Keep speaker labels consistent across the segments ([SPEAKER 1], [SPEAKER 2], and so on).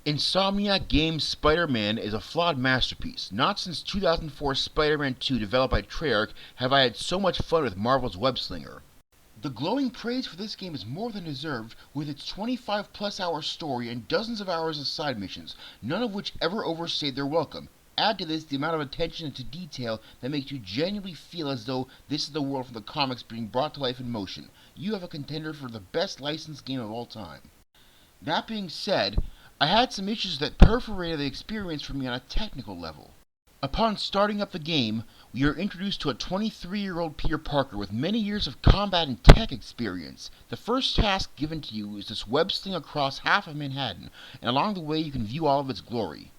[SPEAKER 1] Insomniac Games' Spider-Man is a flawed masterpiece. Not since 2004's Spider-Man 2 developed by Treyarch have I had so much fun with Marvel's web-slinger. The glowing praise for this game is more than deserved, with its 25 plus hour story and dozens of hours of side missions, none of which ever overstayed their welcome. Add to this the amount of attention to detail that makes you genuinely feel as though this is the world from the comics being brought to life in motion. You have a contender for the best licensed game of all time. That being said, I had some issues that perforated the experience for me on a technical level. Upon starting up the game, we are introduced to a 23-year-old Peter Parker with many years of combat and tech experience. The first task given to you is this web sling across half of Manhattan, and along the way you can view all of its glory.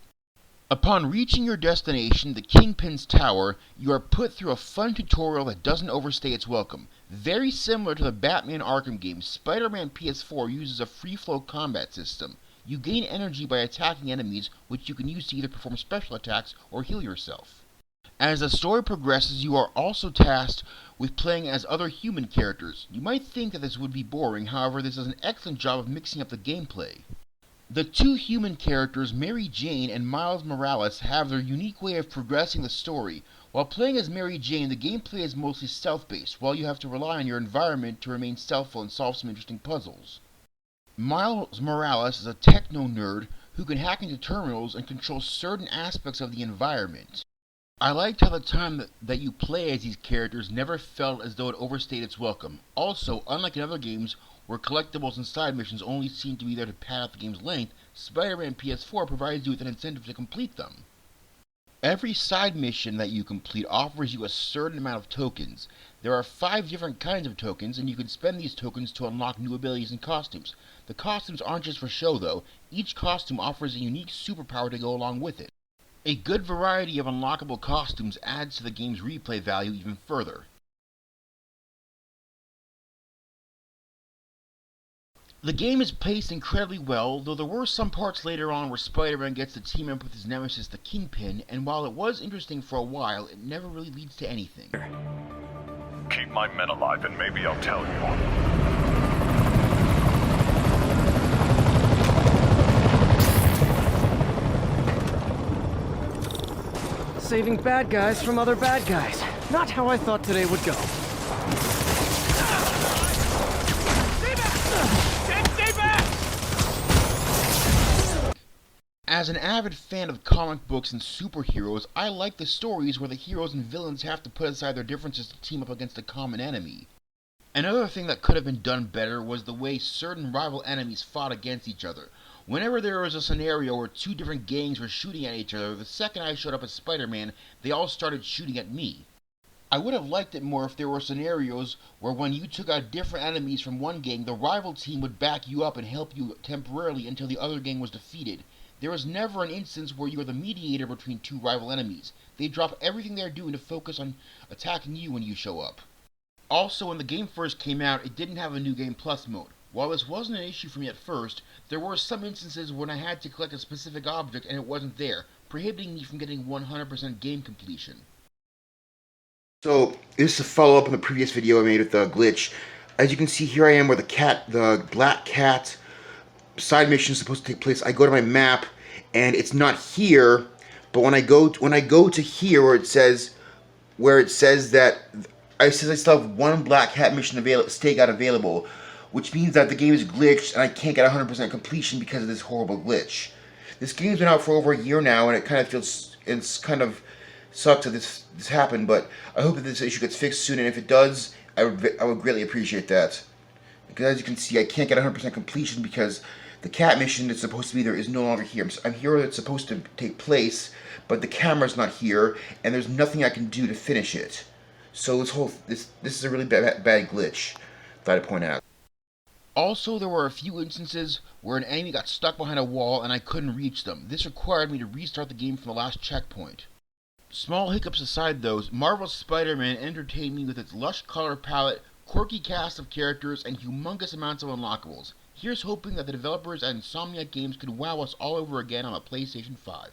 [SPEAKER 1] Upon reaching your destination, the Kingpin's Tower, you are put through a fun tutorial that doesn't overstay its welcome. Very similar to the Batman Arkham games, Spider-Man PS4 uses a free-flow combat system. You gain energy by attacking enemies, which you can use to either perform special attacks or heal yourself. As the story progresses, you are also tasked with playing as other human characters. You might think that this would be boring, however this does an excellent job of mixing up the gameplay. The two human characters, Mary Jane and Miles Morales, have their unique way of progressing the story. While playing as Mary Jane, the gameplay is mostly stealth-based, while you have to rely on your environment to remain stealthful and solve some interesting puzzles. Miles Morales is a techno nerd who can hack into terminals and control certain aspects of the environment. I liked how the time that you play as these characters never felt as though it overstayed its welcome. Also, unlike in other games where collectibles and side missions only seem to be there to pad out the game's length, Spider-Man PS4 provides you with an incentive to complete them. Every side mission that you complete offers you a certain amount of tokens. There are 5 different kinds of tokens, and you can spend these tokens to unlock new abilities and costumes. The costumes aren't just for show though, each costume offers a unique superpower to go along with it. A good variety of unlockable costumes adds to the game's replay value even further. The game is paced incredibly well, though there were some parts later on where Spider-Man gets to team up with his nemesis the Kingpin, and while it was interesting for a while, it never really leads to anything.
[SPEAKER 2] Keep my men alive and maybe I'll tell you.
[SPEAKER 3] Saving bad guys from other bad guys. Not how I thought today would go.
[SPEAKER 1] As an avid fan of comic books and superheroes, I like the stories where the heroes and villains have to put aside their differences to team up against a common enemy. Another thing that could have been done better was the way certain rival enemies fought against each other. Whenever there was a scenario where 2 different gangs were shooting at each other, the second I showed up as Spider-Man, they all started shooting at me. I would have liked it more if there were scenarios where when you took out different enemies from one gang, the rival team would back you up and help you temporarily until the other gang was defeated. There was never an instance where you are the mediator between 2 rival enemies. They drop everything they're doing to focus on attacking you when you show up. Also, when the game first came out, it didn't have a New Game Plus mode. While this wasn't an issue for me at first, there were some instances when I had to collect a specific object and it wasn't there, prohibiting me from getting 100% game completion.
[SPEAKER 4] So, this is a follow-up on the previous video I made with the glitch. As you can see, here I am where the black cat side mission is supposed to take place. I go to my map, and it's not here, but when I go to here where it says that I still have 1 black cat mission stakeout available, which means that the game is glitched and I can't get 100% completion because of this horrible glitch. This game's been out for over a year now, and it kind of sucks that this happened, but I hope that this issue gets fixed soon, and if it does, I would greatly appreciate that. Because as you can see, I can't get 100% completion because the cat mission that's supposed to be there is no longer here. I'm here where it's supposed to take place, but the camera's not here, and there's nothing I can do to finish it. So this is a really bad glitch that I'd point out.
[SPEAKER 1] Also, there were a few instances where an enemy got stuck behind a wall and I couldn't reach them. This required me to restart the game from the last checkpoint. Small hiccups aside though, Marvel's Spider-Man entertained me with its lush color palette, quirky cast of characters, and humongous amounts of unlockables. Here's hoping that the developers at Insomniac Games could wow us all over again on a PlayStation 5.